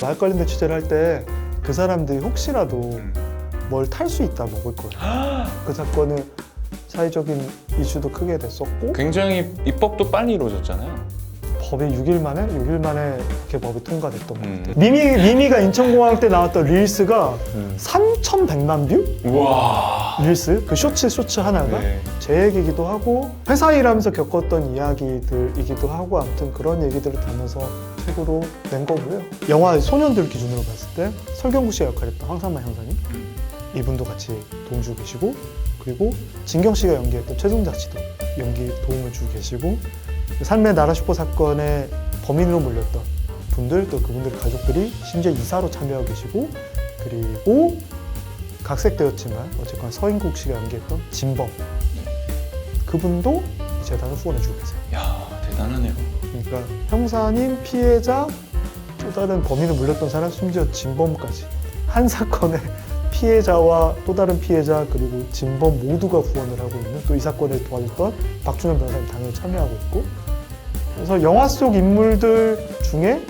마을관리대 취재를 할 때 그 사람들이 혹시라도 뭘 탈 수 있다 먹을 거예요. 그 사건은 사회적인 이슈도 크게 됐었고 굉장히 입법도 빨리 이루어졌잖아요. 법이 6일 만에 이렇게 법이 통과됐던 것 같아요. 미미가 인천공항 때 나왔던 릴스가 3,100만 뷰? 우와. 릴스? 그 쇼츠 하나가 네. 제 얘기이기도 하고 회사 일하면서 겪었던 이야기들이기도 하고 아무튼 그런 얘기들을 담아서 책으로 낸 거고요. 영화 소년들 기준으로 봤을 때 설경구 씨가 역할했던 황산만 형사님 이분도 같이 도움 주고 계시고 그리고 진경 씨가 연기했던 최종작 씨도 연기 도움을 주고 계시고 삶의 나라 슈퍼 사건의 범인으로 몰렸던 분들 또 그분들의 가족들이 심지어 이사로 참여하고 계시고 그리고 각색되었지만 어쨌거나 서인국 씨가 연기했던 진범 그분도 재단을 후원해 주고 계세요. 야, 대단하네요. 그러니까 형사님, 피해자, 또 다른 범인을 물렸던 사람, 심지어 진범까지 한 사건의 피해자와 또 다른 피해자 그리고 진범 모두가 후원을 하고 있는 또 이 사건을 도와줬던 박준현 변호사님 당연히 참여하고 있고 그래서 영화 속 인물들 중에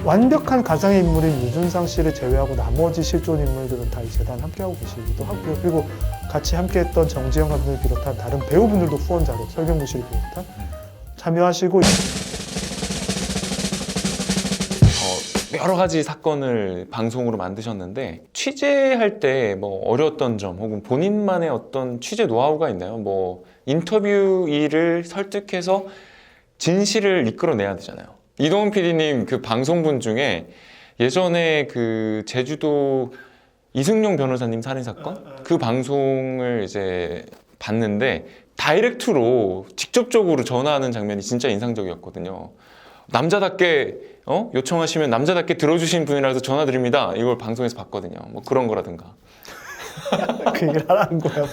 완벽한 가상의 인물인 유준상 씨를 제외하고 나머지 실존 인물들은 다 이 재단 함께하고 계시기도 하고요. 그리고 같이 함께했던 정지영 감독을 비롯한 다른 배우분들도 후원자로 설경구 씨를 비롯한 참여하시고 여러 가지 사건을 방송으로 만드셨는데 취재할 때 뭐 어려웠던 점 혹은 본인만의 어떤 취재 노하우가 있나요? 뭐 인터뷰 일을 설득해서 진실을 이끌어내야 되잖아요. 이동훈 PD님 그 방송분 중에 예전에 그 제주도 이승용 변호사님 살인사건 그 방송을 이제 봤는데 다이렉트로 직접적으로 전화하는 장면이 진짜 인상적이었거든요. 남자답게 요청하시면 남자답게 들어주신 분이라서 전화드립니다. 이걸 방송에서 봤거든요. 뭐 그런 거라든가. 그 얘기를 하라는 거야.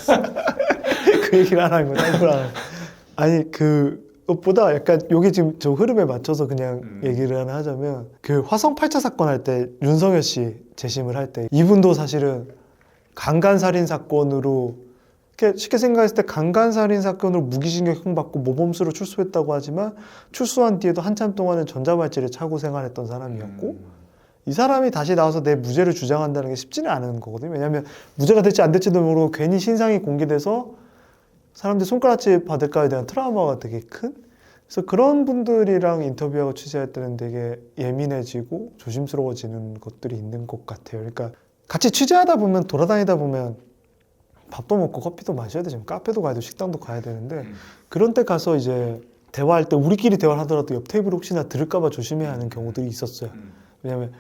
그 얘기를 하라는 거야. 딴 걸 하라는 거야. 아니 그것보다 약간 여기 지금 저 흐름에 맞춰서 그냥 얘기를 하나 하자면 그 화성 8차 사건 할 때 윤석열 씨 재심을 할 때 이분도 사실은 강간살인 사건으로 쉽게 생각했을 때 강간살인 사건으로 무기징역 형받고 모범수로 출소했다고 하지만 출소한 뒤에도 한참 동안은 전자발찌를 차고 생활했던 사람이었고 이 사람이 다시 나와서 내 무죄를 주장한다는 게 쉽지는 않은 거거든요. 왜냐하면 무죄가 될지 안 될지도 모르고 괜히 신상이 공개돼서 사람들이 손가락질 받을까에 대한 트라우마가 되게 큰 그래서 그런 분들이랑 인터뷰하고 취재할 때는 되게 예민해지고 조심스러워지는 것들이 있는 것 같아요. 그러니까 같이 취재하다 보면 돌아다니다 보면 밥도 먹고 커피도 마셔야 되죠. 카페도 가야 되고 식당도 가야 되는데 그런 때 가서 이제 대화할 때 우리끼리 대화를 하더라도 옆 테이블 혹시나 들을까 봐 조심해야 하는 경우들이 있었어요. 왜냐하면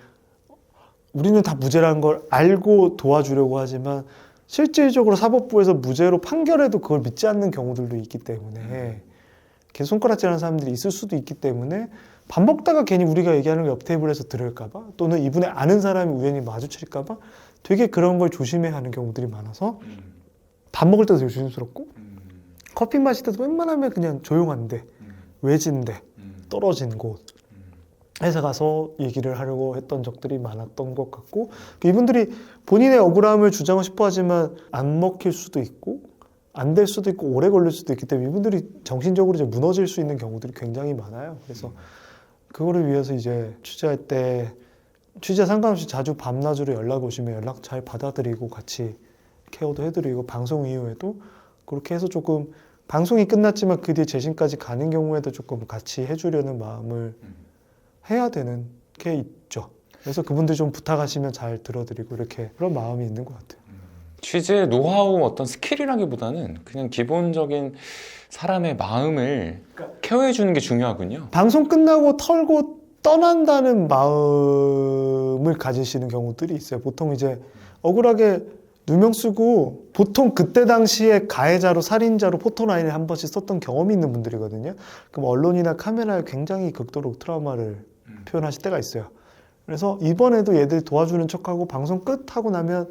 우리는 다 무죄라는 걸 알고 도와주려고 하지만 실질적으로 사법부에서 무죄로 판결해도 그걸 믿지 않는 경우들도 있기 때문에 계속 손가락질하는 사람들이 있을 수도 있기 때문에 밥 먹다가 괜히 우리가 얘기하는 걸 옆 테이블에서 들을까 봐 또는 이분의 아는 사람이 우연히 마주칠까 봐 되게 그런 걸 조심해야 하는 경우들이 많아서 밥 먹을 때도 되게 조심스럽고 커피 마실 때도 웬만하면 그냥 조용한데 외진데 떨어진 곳 회사 가서 얘기를 하려고 했던 적들이 많았던 것 같고 이분들이 본인의 억울함을 주장하고 싶어 하지만 안 먹힐 수도 있고 안 될 수도 있고 오래 걸릴 수도 있기 때문에 이분들이 정신적으로 이제 무너질 수 있는 경우들이 굉장히 많아요. 그래서 그거를 위해서 이제 취재할 때 취재 상관없이 자주 밤낮으로 연락 오시면 연락 잘 받아드리고 같이 케어도 해드리고 방송 이후에도 그렇게 해서 조금 방송이 끝났지만 그 뒤에 재심까지 가는 경우에도 조금 같이 해주려는 마음을 해야 되는 게 있죠. 그래서 그분들 좀 부탁하시면 잘 들어드리고 이렇게 그런 마음이 있는 것 같아요. 취재 노하우 어떤 스킬이라기보다는 그냥 기본적인 사람의 마음을 케어해 주는 게 중요하군요. 방송 끝나고 털고 떠난다는 마음을 가지시는 경우들이 있어요. 보통 이제 억울하게 누명 쓰고 보통 그때 당시에 가해자로 살인자로 포토라인을 한 번씩 썼던 경험이 있는 분들이거든요. 그럼 언론이나 카메라에 굉장히 극도로 트라우마를 표현하실 때가 있어요. 그래서 이번에도 얘들 도와주는 척하고 방송 끝하고 나면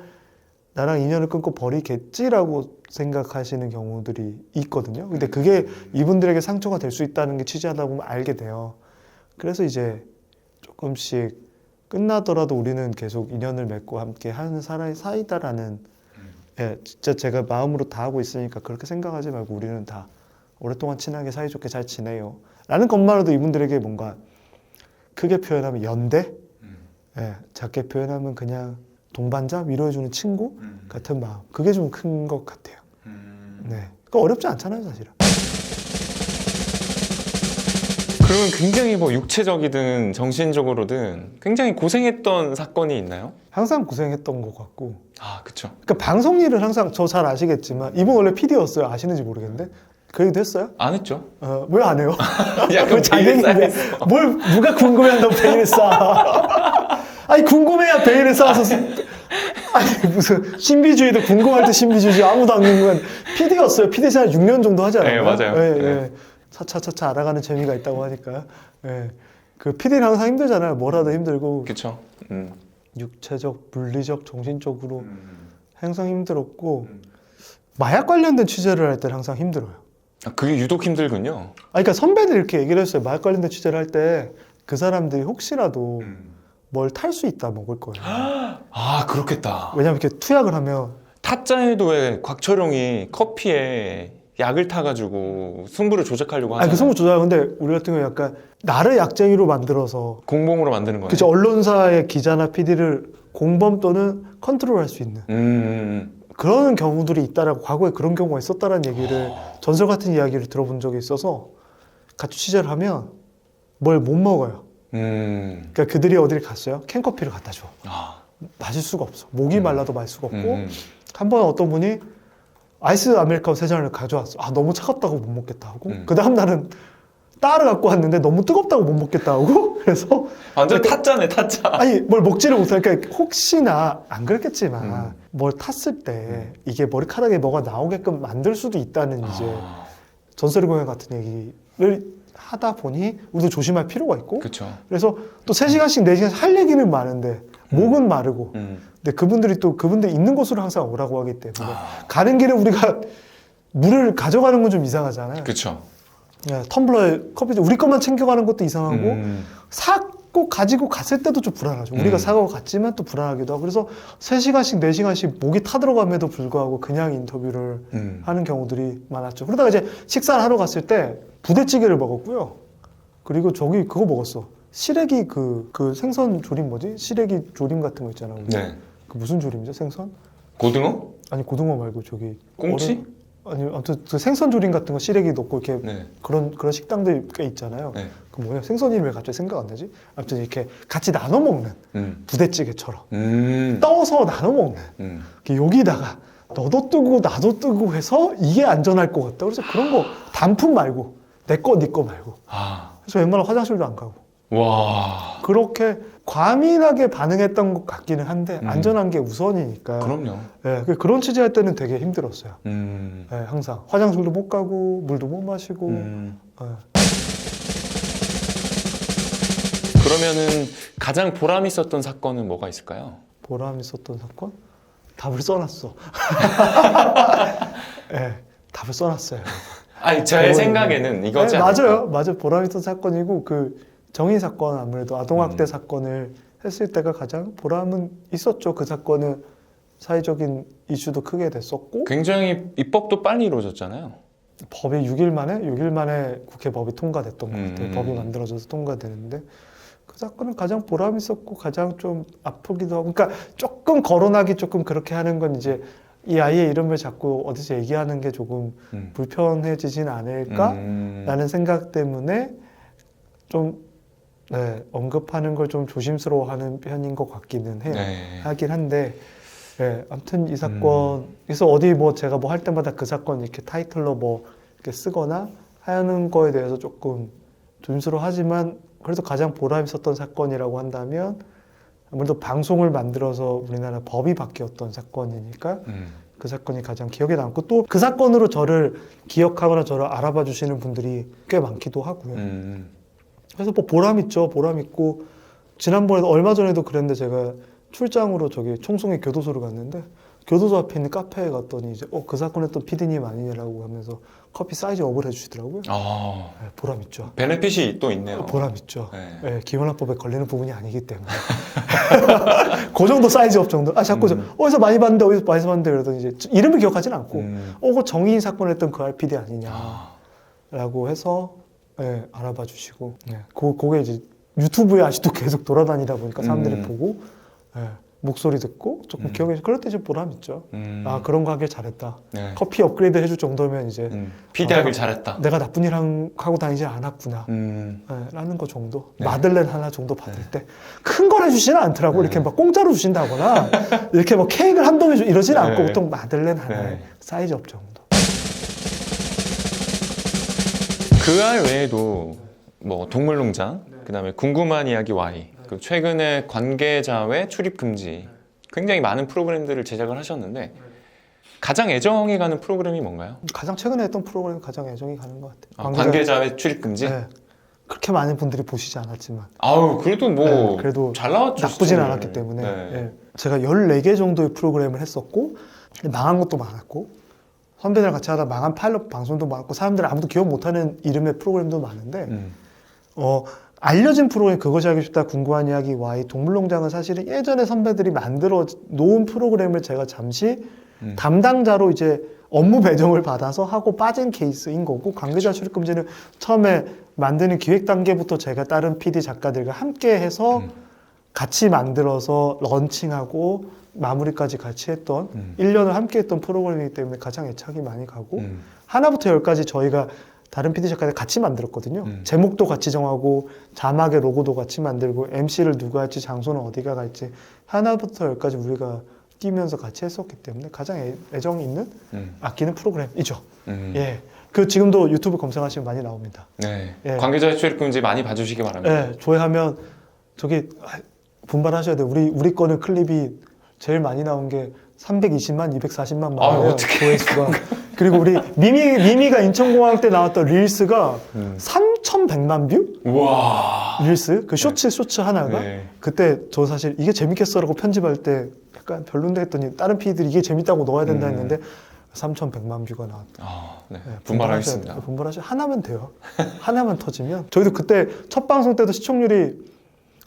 나랑 인연을 끊고 버리겠지라고 생각하시는 경우들이 있거든요. 근데 그게 이분들에게 상처가 될 수 있다는 게 취재하다 보면 알게 돼요. 그래서 이제 조금씩 끝나더라도 우리는 계속 인연을 맺고 함께 하는 사이다라는 예, 진짜 제가 마음으로 다 하고 있으니까 그렇게 생각하지 말고 우리는 다 오랫동안 친하게 사이좋게 잘 지내요 라는 것만으로도 이분들에게 뭔가 크게 표현하면 연대? 예, 작게 표현하면 그냥 동반자, 위로해주는 친구 같은 마음. 그게 좀 큰 것 같아요. 네, 그거 어렵지 않잖아요, 사실은. 그러면 굉장히 뭐 육체적이든 정신적으로든 굉장히 고생했던 사건이 있나요? 항상 고생했던 것 같고. 아, 그쵸. 그러니까 방송 일을 항상 저 잘 아시겠지만 이분 원래 PD였어요. 아시는지 모르겠는데 그 얘기도 했어요? 안 했죠? 왜 안 해요? 약간 자기인데 베일을 뭘 누가 궁금해한다고 베일을 쌓아? 아니 궁금해야 베일을 쌓아서 아니 무슨 신비주의도 궁금할 때 신비주의지 아무도 안 궁금한 PD였어요. PD 생활 6년 정도 하지 않았나요? 네, 맞아요. 예, 네. 예. 차차차차 알아가는 재미가 있다고 하니까. 예. 그 PD는 항상 힘들잖아요. 뭘 하든 힘들고 그쵸. 육체적, 물리적, 정신적으로 항상 힘들었고 마약 관련된 취재를 할 때는 항상 힘들어요. 아, 그게 유독 힘들군요. 그러니까 선배들이 이렇게 얘기를 했어요. 마약 관련된 취재를 할 때 그 사람들이 혹시라도 뭘 탈 수 있다 먹을 거예요. 아, 그렇겠다. 왜냐면 이렇게 투약을 하면 타짜에도 왜 곽철용이 커피에 약을 타가지고 승부를 조작하려고 아니 하잖아요. 그 승부 조작 근데 우리 같은 경우 약간 나를 약쟁이로 만들어서 공범으로 만드는 거네. 그쵸 언론사의 기자나 PD를 공범 또는 컨트롤할 수 있는 그런 경우들이 있다라고 과거에 그런 경우가 있었다라는 얘기를 전설 같은 이야기를 들어본 적이 있어서 같이 취재를 하면 뭘 못 먹어요. 그러니까 그들이 어디를 갔어요? 캔커피를 갖다 줘. 아. 마실 수가 없어. 목이 말라도 마실 수가 없고 한 번 어떤 분이 아이스 아메리카노 3잔을 가져왔어. 아 너무 차갑다고 못 먹겠다 하고 그 다음 날은 따를 갖고 왔는데 너무 뜨겁다고 못 먹겠다 하고 그래서 완전 타짜네, 타짜. 아니 뭘 먹지를 못하니까 혹시나 안 그랬겠지만 뭘 탔을 때 이게 머리카락에 뭐가 나오게끔 만들 수도 있다는 이제 전설의 고향 같은 얘기를 하다 보니 우리도 조심할 필요가 있고 그쵸. 그래서 또 3시간씩 4시간씩 할 얘기는 많은데 목은 마르고 근데 그분들이 또 그분들 있는 곳으로 항상 오라고 하기 때문에 가는 길에 우리가 물을 가져가는 건 좀 이상하잖아요. 그쵸. 예, 텀블러에 커피 우리 것만 챙겨가는 것도 이상하고 사고 가지고 갔을 때도 좀 불안하죠. 우리가 사고 갔지만 또 불안하기도 하고 그래서 3시간씩 4시간씩 목이 타들어감에도 불구하고 그냥 인터뷰를 하는 경우들이 많았죠. 그러다가 이제 식사를 하러 갔을 때 부대찌개를 먹었고요. 그리고 저기 그거 먹었어. 시래기 그 생선 조림 뭐지? 시래기 조림 같은 거 있잖아. 네. 그 무슨 조림이죠? 생선? 고등어? 아니 고등어 말고 저기 꽁치? 아니 아무튼 그 생선 조림 같은 거 시래기 넣고 이렇게 네. 그런 식당들 꽤 있잖아요. 네. 그 뭐냐 생선이 왜 갑자기 생각 안 나지? 아무튼 이렇게 같이 나눠 먹는 부대찌개처럼 떠서 나눠 먹는 여기다가 너도 뜨고 나도 뜨고 해서 이게 안전할 것 같다. 그래서 그런 거 단품 말고 내 거 네 거 말고 그래서 웬만하면 화장실도 안 가고 와. 그렇게 과민하게 반응했던 것 같기는 한데 안전한 게 우선이니까. 그럼요. 예, 그런 취재할 때는 되게 힘들었어요. 예, 항상 화장실도 못 가고 물도 못 마시고. 예. 그러면은 가장 보람 있었던 사건은 뭐가 있을까요? 보람 있었던 사건? 답을 써놨어. 예, 답을 써놨어요. 아니 제 생각에는 이거지 않을까? 맞아요. 보람 있었던 사건이고 그 정의 사건 아무래도 아동학대 사건을 했을 때가 가장 보람은 있었죠. 그 사건은 사회적인 이슈도 크게 됐었고 굉장히 입법도 빨리 이루어졌잖아요. 법이 6일 만에 국회 법이 통과됐던 것 같아요. 법이 만들어져서 통과되는데 그 사건은 가장 보람 있었고 가장 좀 아프기도 하고 그러니까 조금 거론하기 조금 그렇게 하는 건 이제 이 아이의 이름을 자꾸 어디서 얘기하는 게 조금 불편해지진 않을까라는 생각 때문에 좀 언급하는 걸 좀 조심스러워하는 편인 것 같기는 해요. 네. 하긴 한데, 아무튼 이 사건, 그래서 어디 뭐 제가 뭐 할 때마다 그 사건 이렇게 타이틀로 뭐 이렇게 쓰거나 하는 거에 대해서 조금 조심스러워하지만 그래도 가장 보람 있었던 사건이라고 한다면 아무래도 방송을 만들어서 우리나라 법이 바뀌었던 사건이니까 그 사건이 가장 기억에 남고 또 그 사건으로 저를 기억하거나 저를 알아봐 주시는 분들이 꽤 많기도 하고요. 그래서 뭐 보람 있죠. 보람 있고 지난번에도 얼마 전에도 그랬는데 제가 출장으로 저기 총송이 교도소를 갔는데 교도소 앞에 있는 카페에 갔더니 이제 그 사건 했던 PD님 아니냐라고 하면서 커피 사이즈 업을 해주시더라고요. 네, 보람 있죠. 베네핏이 또 있네요. 보람 있죠. 네. 네, 기원화법에 걸리는 부분이 아니기 때문에 그 정도 사이즈 업 정도. 자꾸 어디서 많이 봤는데 그러더니 이제 이름을 기억하지는 않고 그 정의인 사건을 했던 그 RPD 아니냐라고 해서 알아봐 주시고 그게 이제 유튜브에 아직도 계속 돌아다니다 보니까 사람들이 음. 보고 예, 목소리 듣고 조금 기억에 그럴 때 좀 보람 있죠. 아 그런 거 하길 잘했다. 네. 커피 업그레이드 해줄 정도면 이제 피드하길 잘했다. 내가 나쁜 일 하고 다니지 않았구나. 라는 거 정도. 네. 마들렌 하나 정도 받을 때 큰 걸 해주지는 않더라고. 네. 이렇게 막 공짜로 주신다거나 이렇게 뭐 케이크를 한 동에 이러지는 네. 않고 보통 마들렌 하나에 네. 사이즈업 정도. 그 알 외에도 뭐 동물농장, 그다음에 궁금한 이야기 Y, 그 최근에 관계자회 출입 금지 굉장히 많은 프로그램들을 제작을 하셨는데 가장 애정이 가는 프로그램이 뭔가요? 가장 최근에 했던 프로그램 가장 애정이 가는 것 같아요. 관계자회 출입 금지? 네. 그렇게 많은 분들이 보시지 않았지만 아우 그래도 뭐 네, 그래도 잘 나왔죠. 나쁘진 스토리. 않았기 때문에 네. 예. 제가 14개 정도의 프로그램을 했었고 망한 것도 많았고 선배들이랑 같이 하다 망한 파일럿 방송도 많았고 사람들이 아무도 기억 못하는 이름의 프로그램도 많은데 알려진 프로그램 그것이 알기 쉽다 궁금한 이야기 Y 동물농장은 사실은 예전에 선배들이 만들어 놓은 프로그램을 제가 잠시 담당자로 이제 업무 배정을 받아서 하고 빠진 케이스인 거고 관계자 출입 금지는 처음에 만드는 기획 단계부터 제가 다른 PD 작가들과 함께 해서 같이 만들어서 런칭하고 마무리까지 같이 했던 1년을 함께 했던 프로그램이기 때문에 가장 애착이 많이 가고 하나부터 열까지 저희가 다른 PD 작가들 같이 만들었거든요. 제목도 같이 정하고 자막의 로고도 같이 만들고 MC를 누가 할지 장소는 어디가 갈지 하나부터 열까지 우리가 뛰면서 같이 했었기 때문에 가장 애정 있는 아끼는 프로그램이죠. 예, 그 지금도 유튜브 검색하시면 많이 나옵니다. 네. 예. 관계자 출입 금지 많이 봐주시기 바랍니다. 예, 조회하면 저기 분발하셔야 돼요. 우리 거는 클립이 제일 많이 나온 게 320만, 240만 많아요. 조회수가. 그리고 우리 미미가 인천공항 때 나왔던 릴스가 3,100만 뷰? 우와. 릴스? 그 쇼츠 하나가? 네. 그때 저 사실 이게 재밌겠어라고 편집할 때 약간 별론데 했더니 다른 PD들이 이게 재밌다고 넣어야 된다 했는데 3,100만 뷰가 나왔다. 아, 네. 네, 분발하겠습니다. 분발하셔. 하나면 돼요. 하나만 터지면. 저희도 그때 첫 방송 때도 시청률이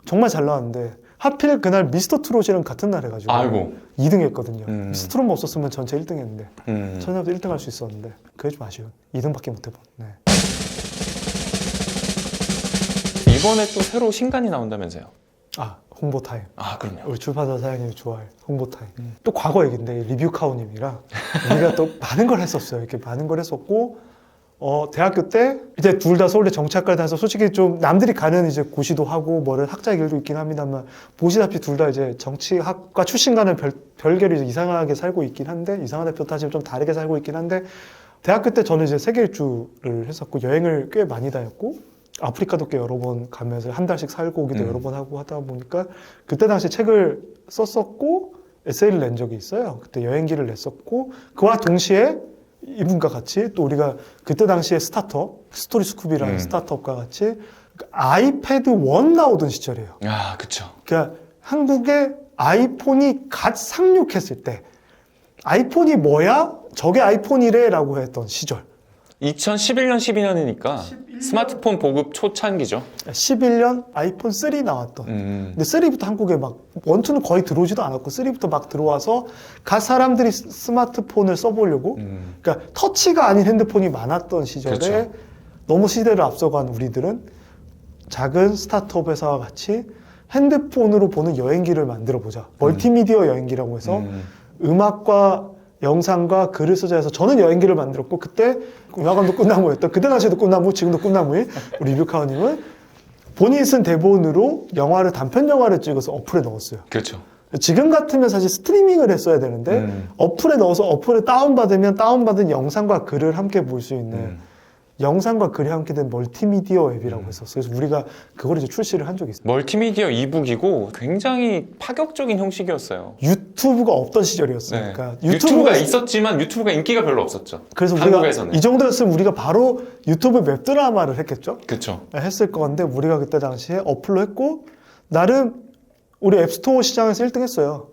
정말 잘 나왔는데 하필 그날 미스터 트롯이랑 같은 날 해가지고 아이고. 2등 했거든요. 미스터 트롯만 없었으면 전체 1등 했는데 음. 천하도 1등 할 수 있었는데 그게 좀 아쉬운 2등밖에 못 해본. 네. 이번에 또 새로 신간이 나온다면서요? 아 홍보 타임. 아, 그럼요. 우리 출판사 사장님이 좋아할 홍보 타임. 또 과거 얘기인데 리뷰 카우님이랑 우리가 또 많은 걸 했었어요. 이렇게 많은 걸 했었고 대학교 때 이제 둘 다 서울대 정치학과를 다녀서 솔직히 좀 남들이 가는 이제 고시도 하고 뭐를 학자의 길도 있긴 합니다만 보시다시피 둘 다 이제 정치학과 출신과는 별개로 이제 이상하게 살고 있긴 한데 이상하다 표타지면 좀 다르게 살고 있긴 한데 대학교 때 저는 이제 세계 일주를 했었고 여행을 꽤 많이 다녔고 아프리카도 꽤 여러 번 가면서 한 달씩 살고 오기도 여러 번 하고 하다 보니까 그때 당시 책을 썼었고 에세이를 낸 적이 있어요. 그때 여행기를 냈었고 그와 동시에 이분과 같이 또 우리가 그때 당시에 스타트업 스토리 스쿱이라는 스타트업과 같이 아이패드 1 나오던 시절이에요. 아, 그쵸. 그러니까 한국에 아이폰이 갓 상륙했을 때 아이폰이 뭐야? 저게 아이폰이래 라고 했던 시절. 2011년, 12년이니까 스마트폰 보급 초창기죠. 11년 아이폰 3 나왔던. 근데 3부터 한국에 막 1, 2는 거의 들어오지도 않았고 3부터 막 들어와서 각 사람들이 스마트폰을 써보려고 그러니까 터치가 아닌 핸드폰이 많았던 시절에 그렇죠. 너무 시대를 앞서간 우리들은 작은 스타트업 회사와 같이 핸드폰으로 보는 여행기를 만들어 보자. 멀티미디어 여행기라고 해서 음악과 영상과 글을 쓰자 해서 저는 여행기를 만들었고 그때 영화관도 꿈나무였던 그때 당시에도 꿈나무 지금도 꿈나무인 우리 리뷰카우님은 본인이 쓴 대본으로 영화를 단편 영화를 찍어서 어플에 넣었어요. 그렇죠. 지금 같으면 사실 스트리밍을 했어야 되는데 어플에 넣어서 어플에 다운받으면 다운받은 영상과 글을 함께 볼 수 있는 영상과 글이 함께 된 멀티미디어 앱이라고 했었어요. 그래서 우리가 그걸 이제 출시를 한 적이 있어요. 멀티미디어 이북이고 굉장히 파격적인 형식이었어요. 유튜브가 없던 시절이었어요. 네. 그러니까 유튜브가 있었지만 유튜브가 인기가 별로 없었죠. 그래서 우리가 한국에서는. 이 정도였으면 우리가 바로 유튜브 웹드라마를 했겠죠? 그렇죠. 했을 건데 우리가 그때 당시에 어플로 했고 나름 우리 앱스토어 시장에서 1등 했어요.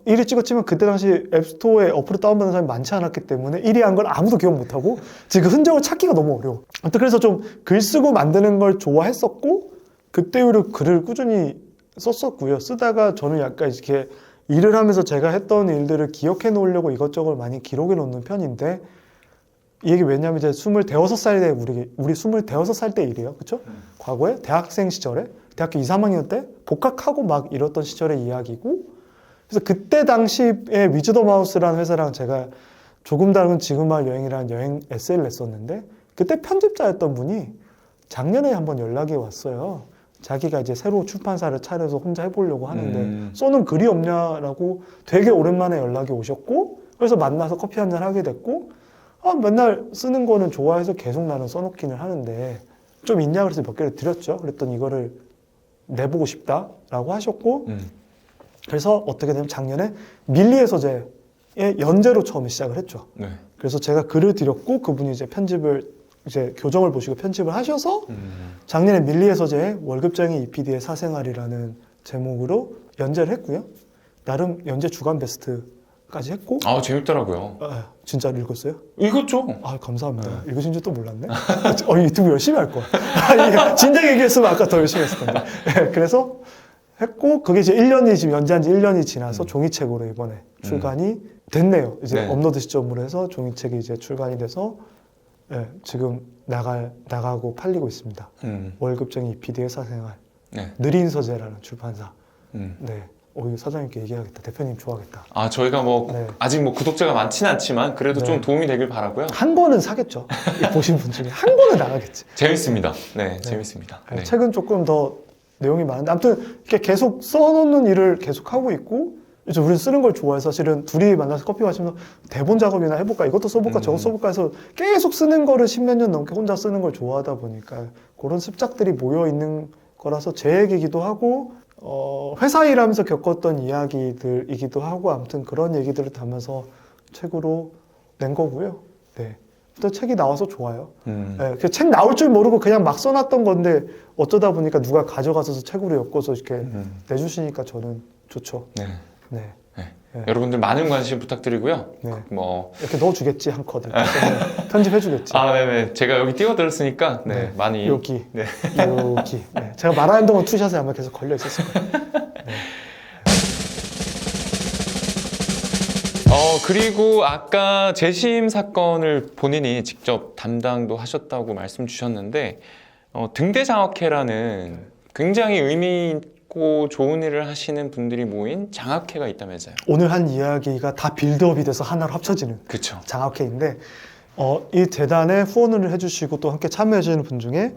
1위 찍었지만 그때 당시 앱스토어에 어플을 다운받는 사람이 많지 않았기 때문에 1위 한 걸 아무도 기억 못하고 지금 흔적을 찾기가 너무 어려워. 아무튼 그래서 좀 글 쓰고 만드는 걸 좋아했었고 그때 이후로 글을 꾸준히 썼었고요. 쓰다가 저는 약간 이렇게 일을 하면서 제가 했던 일들을 기억해 놓으려고 이것저것 많이 기록해 놓는 편인데 이 얘기 왜냐면 이제 26살 때 우리 26살 때 일이에요. 그렇죠? 과거에 대학생 시절에 대학교 2, 3학년 때 복학하고 막 이랬던 시절의 이야기고, 그래서 그때 당시에 위즈 더 마우스라는 회사랑 제가 조금 다른 지금 말 여행이라는 여행 에세이를 냈었는데, 그때 편집자였던 분이 작년에 한번 연락이 왔어요. 자기가 이제 새로 출판사를 차려서 혼자 해보려고 하는데 써놓은 글이 없냐라고 되게 오랜만에 연락이 오셨고, 그래서 만나서 커피 한잔 하게 됐고, 맨날 쓰는 거는 좋아해서 계속 나는 써놓기는 하는데 좀 있냐 그래서 몇 개를 드렸죠. 그랬더니 이거를 내보고 싶다라고 하셨고, 그래서 어떻게 되면 작년에 밀리의 서재의 연재로 처음에 시작을 했죠. 네. 그래서 제가 글을 드렸고 그분이 이제 편집을 이제 교정을 보시고 편집을 하셔서 작년에 밀리의 서재의 월급쟁이 EPD의 사생활이라는 제목으로 연재를 했고요. 나름 연재 주간 베스트까지 했고. 아, 재밌더라고요. 진짜 읽었어요? 읽었죠. 감사합니다. 읽으신 줄 또 몰랐네. 유튜브 열심히 할 거야. 진작 얘기했으면 아까 더 열심히 했을 텐데. 그래서 했고, 그게 이제 1년이 지금 연재한 지 1년이 지나서 종이책으로 이번에 출간이 됐네요. 이제 네. 업로드 시점으로 해서 종이책이 이제 출간이 돼서 지금 나가고 팔리고 있습니다. 월급쟁이 EPD의 사생활. 네. 느린 서재라는 출판사. 네. 이거 사장님께 얘기하겠다. 대표님 좋아하겠다. 저희가 네. 아직 구독자가 많지는 않지만 그래도 네. 좀 도움이 되길 바라고요. 한 권은 사겠죠. 보신 분 중에 한 권은 나가겠지. 재밌습니다. 네, 재밌습니다. 네. 책은 조금 더 내용이 많은데, 아무튼 이렇게 계속 써놓는 일을 계속 하고 있고, 이제 우리는 쓰는 걸 좋아해서 사실은 둘이 만나서 커피 마시면서 대본 작업이나 해볼까, 이것도 써볼까, 저것도 써볼까 해서 계속 쓰는 거를 10몇 년 넘게 혼자 쓰는 걸 좋아하다 보니까 그런 습작들이 모여 있는 거라서 제 얘기이기도 하고, 회사 일하면서 겪었던 이야기들이기도 하고, 아무튼 그런 얘기들을 담아서 책으로 낸 거고요. 네. 또 책이 나와서 좋아요. 그 책 나올 줄 모르고 그냥 막 써놨던 건데 어쩌다 보니까 누가 가져가서 책으로 엮어서 이렇게 내주시니까 저는 좋죠. 네. 네. 네. 여러분들 많은 관심 부탁드리고요. 네. 이렇게 넣어주겠지 한 컷. 편집해주겠지. 네네. 제가 여기 띄워드렸으니까 네, 많이 여기. 네. 여기. 네. 제가 말하는 동안 투샷에 아마 계속 걸려 있었을 거예요. 네. 그리고 아까 재심 사건을 본인이 직접 담당도 하셨다고 말씀 주셨는데 등대장학회라는 굉장히 의미 있고 좋은 일을 하시는 분들이 모인 장학회가 있다면서요. 오늘 한 이야기가 다 빌드업이 돼서 하나로 합쳐지는 그쵸. 장학회인데, 이 재단에 후원을 해주시고 또 함께 참여해주시는 분 중에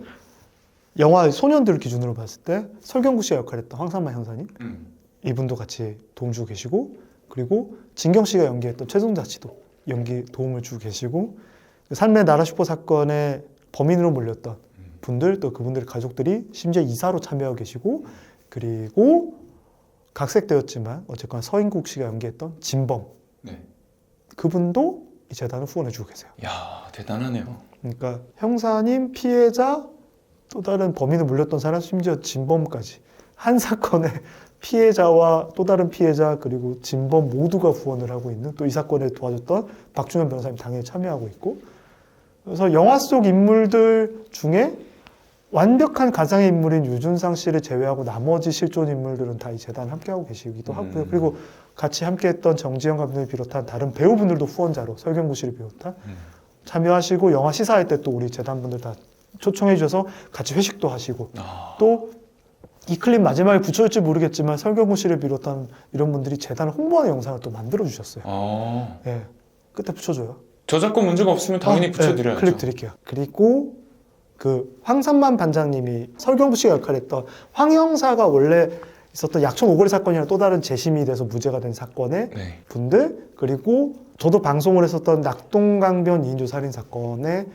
영화 소년들 기준으로 봤을 때 설경구 씨가 역할했던 황산만 형사님, 이분도 같이 도움 주고 계시고, 그리고 진경 씨가 연기했던 최송자 씨도 연기 도움을 주고 계시고, 삶의 나라 슈퍼 사건의 범인으로 몰렸던 분들, 또 그분들의 가족들이 심지어 이사로 참여하고 계시고, 그리고 각색되었지만 어쨌거나 서인국 씨가 연기했던 진범, 네. 그분도 이 재단을 후원해 주고 계세요. 이야, 대단하네요. 그러니까 형사님, 피해자, 또 다른 범인을 물렸던 사람, 심지어 진범까지 한 사건의 피해자와 또 다른 피해자, 그리고 진범 모두가 후원을 하고 있는, 또 이 사건에 도와줬던 박준현 변호사님 당연히 참여하고 있고, 그래서 영화 속 인물들 중에 완벽한 가상의 인물인 유준상 씨를 제외하고 나머지 실존 인물들은 다 이 재단을 함께하고 계시기도 하고요. 그리고 같이 함께했던 정지영 감독을 비롯한 다른 배우분들도 후원자로, 설경구 씨를 비롯한 참여하시고, 영화 시사회 때 또 우리 재단분들 다 초청해 주셔서 같이 회식도 하시고, 또 이 클립 마지막에 붙여줄지 모르겠지만 설경구 씨를 비롯한 이런 분들이 재단을 홍보하는 영상을 또 만들어 주셨어요. 네, 끝에 붙여줘요. 저작권 문제가 없으면 당연히 붙여드려야죠. 네, 클립 드릴게요. 그리고 그 황산만 반장님이 설경구 씨가 역할했던 황 형사가 원래 있었던 약촌 오거리 사건이랑 또 다른 재심이 돼서 무죄가 된 사건의 네. 분들, 그리고 저도 방송을 했었던 낙동강변 2인조 살인 사건의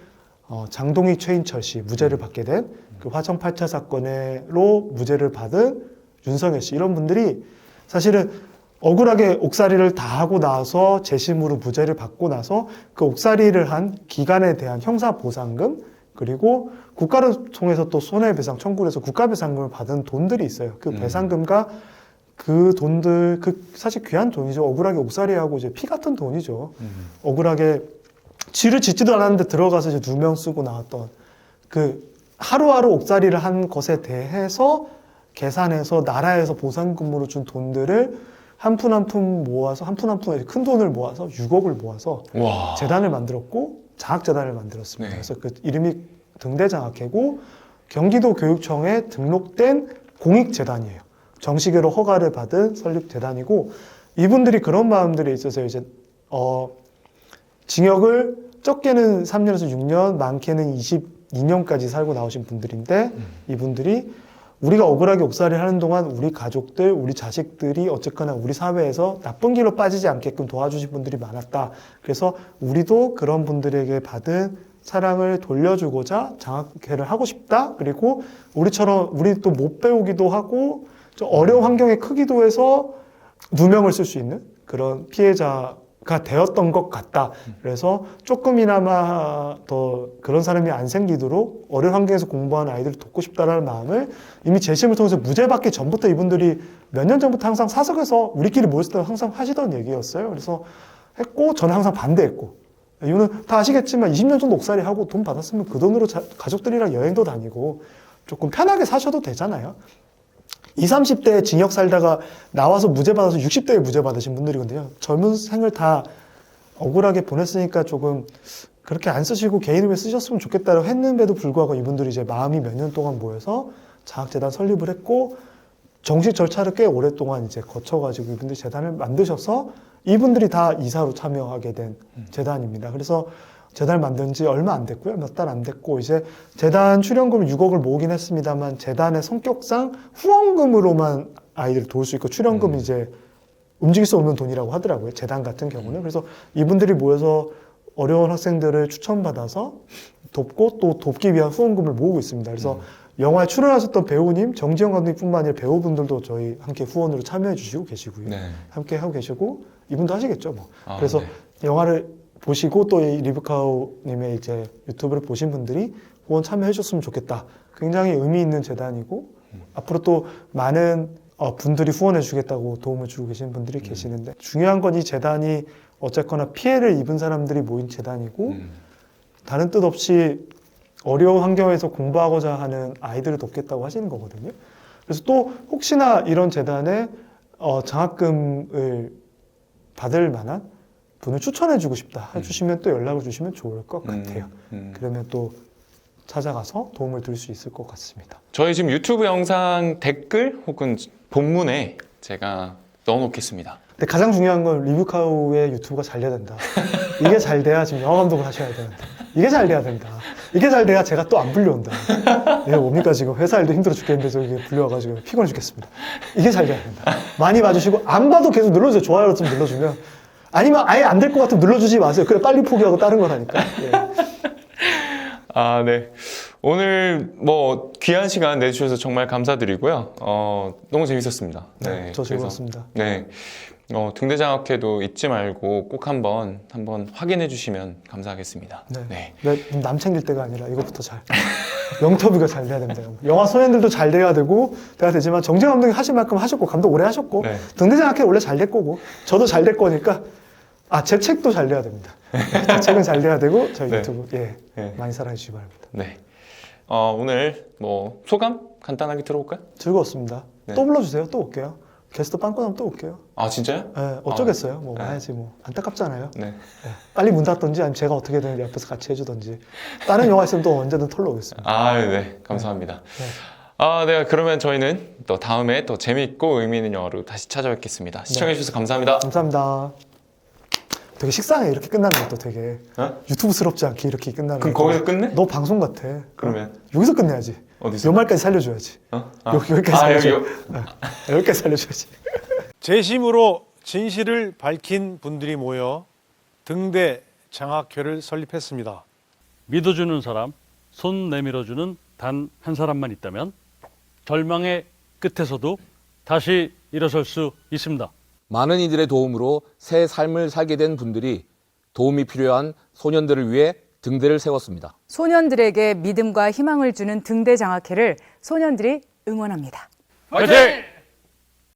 장동익 최인철 씨 무죄를 받게 된 그 화성 8차 사건으로 무죄를 받은 윤석열 씨, 이런 분들이 사실은 억울하게 옥살이를 다 하고 나서 재심으로 무죄를 받고 나서 그 옥살이를 한 기간에 대한 형사보상금, 그리고 국가를 통해서 또 손해배상 청구를 해서 국가배상금을 받은 돈들이 있어요. 그 배상금과 그 돈들, 사실 귀한 돈이죠. 억울하게 옥살이하고 이제 피 같은 돈이죠. 억울하게 죄를 짓지도 않았는데 들어가서 이제 누명 쓰고 나왔던 그 하루하루 옥살이를 한 것에 대해서 계산해서 나라에서 보상금으로 준 돈들을 한 푼 한 푼 모아서, 한 푼 한 푼 큰 돈을 모아서 6억을 모아서 와. 재단을 만들었고, 장학재단을 만들었습니다. 네. 그래서 그 이름이 등대장학회고, 경기도 교육청에 등록된 공익재단이에요. 정식으로 허가를 받은 설립재단이고 이분들이 그런 마음들이 있어서 이제 징역을 적게는 3년에서 6년, 많게는 22년까지 살고 나오신 분들인데 이분들이 우리가 억울하게 옥살이를 하는 동안 우리 가족들, 우리 자식들이 어쨌거나 우리 사회에서 나쁜 길로 빠지지 않게끔 도와주신 분들이 많았다. 그래서 우리도 그런 분들에게 받은 사랑을 돌려주고자 장학회를 하고 싶다. 그리고 우리처럼 우리 또 못 배우기도 하고 좀 어려운 환경에 크기도 해서 누명을 쓸 수 있는 그런 피해자가 되었던 것 같다. 그래서 조금이나마 더 그런 사람이 안 생기도록 어려운 환경에서 공부하는 아이들을 돕고 싶다는 마음을 이미 재심을 통해서 무죄 받기 전부터 이분들이 몇 년 전부터 항상 사석에서 우리끼리 모였을 때 항상 하시던 얘기였어요. 그래서 했고 저는 항상 반대했고 이유는 다 아시겠지만 20년 정도 옥살이 하고 돈 받았으면 그 돈으로 가족들이랑 여행도 다니고 조금 편하게 사셔도 되잖아요. 20, 30대에 징역 살다가 나와서 무죄 받아서 60대에 무죄 받으신 분들이거든요. 젊은 생을 다 억울하게 보냈으니까 조금 그렇게 안 쓰시고 개인 의미에 쓰셨으면 좋겠다고 했는데도 불구하고 이분들이 이제 마음이 몇 년 동안 모여서 장학재단 설립을 했고 정식 절차를 꽤 오랫동안 이제 거쳐가지고 이분들이 재단을 만드셔서 이분들이 다 이사로 참여하게 된 재단입니다. 그래서 재단을 만든 지 얼마 안 됐고요. 몇 달 안 됐고 이제 재단 출연금 6억을 모으긴 했습니다만 재단의 성격상 후원금으로만 아이들을 도울 수 있고 출연금이 이제 움직일 수 없는 돈이라고 하더라고요. 재단 같은 경우는. 그래서 이분들이 모여서 어려운 학생들을 추천받아서 돕고 또 돕기 위한 후원금을 모으고 있습니다. 그래서 영화에 출연하셨던 배우님, 정지영 감독님뿐만 아니라 배우분들도 저희 함께 후원으로 참여해 주시고 계시고요. 네. 함께 하고 계시고 이분도 하시겠죠. 뭐. 아, 그래서 네. 영화를 보시고 또 이 리브카우님의 이제 유튜브를 보신 분들이 후원 참여해 주셨으면 좋겠다. 굉장히 의미 있는 재단이고 앞으로 또 많은 분들이 후원해 주겠다고 도움을 주고 계신 분들이 계시는데 중요한 건 이 재단이 어쨌거나 피해를 입은 사람들이 모인 재단이고 다른 뜻 없이 어려운 환경에서 공부하고자 하는 아이들을 돕겠다고 하시는 거거든요. 그래서 또 혹시나 이런 재단에 장학금을 받을 만한 분을 추천해주고 싶다 해주시면 또 연락을 주시면 좋을 것 같아요. 그러면 또 찾아가서 도움을 드릴 수 있을 것 같습니다. 저희 지금 유튜브 영상 댓글 혹은 본문에 제가 넣어놓겠습니다. 근데 가장 중요한 건 리뷰카우의 유튜브가 잘 돼야 된다. 이게 잘 돼야 지금 영화 감독을 하셔야 되는데 이게 잘 돼야 된다. 이게 잘 돼야 제가 또 안 불려온다. 이게 뭡니까 지금 회사 일도 힘들어 죽겠는데 저기 불려와가지고 피곤해 죽겠습니다. 이게 잘 돼야 된다. 많이 봐주시고 안 봐도 계속 눌러주세요. 좋아요 좀 눌러주면 아니면 아예 안 될 것 같으면 눌러주지 마세요. 그래 빨리 포기하고 다른 걸 하니까. 예. 아, 네. 오늘 뭐 귀한 시간 내주셔서 정말 감사드리고요. 너무 재밌었습니다. 네, 저 즐거웠습니다. 네. 등대장학회도 잊지 말고 꼭 한번 확인해 주시면 감사하겠습니다. 네. 남 챙길 때가 아니라 이것부터 잘. 영터뷰가 잘 돼야 됩니다. 영화 소년들도 잘 돼야 되지만 정재영 감독이 하신 만큼 하셨고 감독 오래 하셨고 네. 등대장학회 원래 잘 될 거고 저도 잘 될 거니까 제 책도 잘 돼야 됩니다. 제 책은 잘 돼야 되고 저희 네. 유튜브 네. 많이 사랑해 주시기 바랍니다. 네. 오늘 뭐 소감 간단하게 들어볼까요? 즐거웠습니다. 네. 또 불러주세요. 또 올게요. 게스트 빵꾸 나면 또 올게요. 아, 진짜요? 네, 어쩌겠어요. 뭐 네. 와야지 뭐 안타깝잖아요. 네. 네. 빨리 문 닫던지 아니면 제가 어떻게든 옆에서 같이 해주던지 다른 영화 있으면 또 언제든 털러 오겠습니다. 아, 네. 감사합니다. 네. 네. 그러면 저희는 또 다음에 또 재미있고 의미 있는 영화로 다시 찾아뵙겠습니다. 시청해 주셔서 감사합니다. 감사합니다. 되게 식상해 이렇게 끝나는 것도 되게 유튜브스럽지 않게 이렇게 끝나는 그럼 거. 거기서 끝내? 너 방송 같아. 그러면 여기서 끝내야지. 어디서? 요 말까지 살려줘야지. 여기까지 살려줘야지. 여기까지 살려줘야지. 재심으로 진실을 밝힌 분들이 모여 등대 장학회를 설립했습니다. 믿어주는 사람, 손 내밀어주는 단 한 사람만 있다면 절망의 끝에서도 다시 일어설 수 있습니다. 많은 이들의 도움으로 새 삶을 살게 된 분들이 도움이 필요한 소년들을 위해 등대를 세웠습니다. 소년들에게 믿음과 희망을 주는 등대 장학회를 소년들이 응원합니다. 화이팅!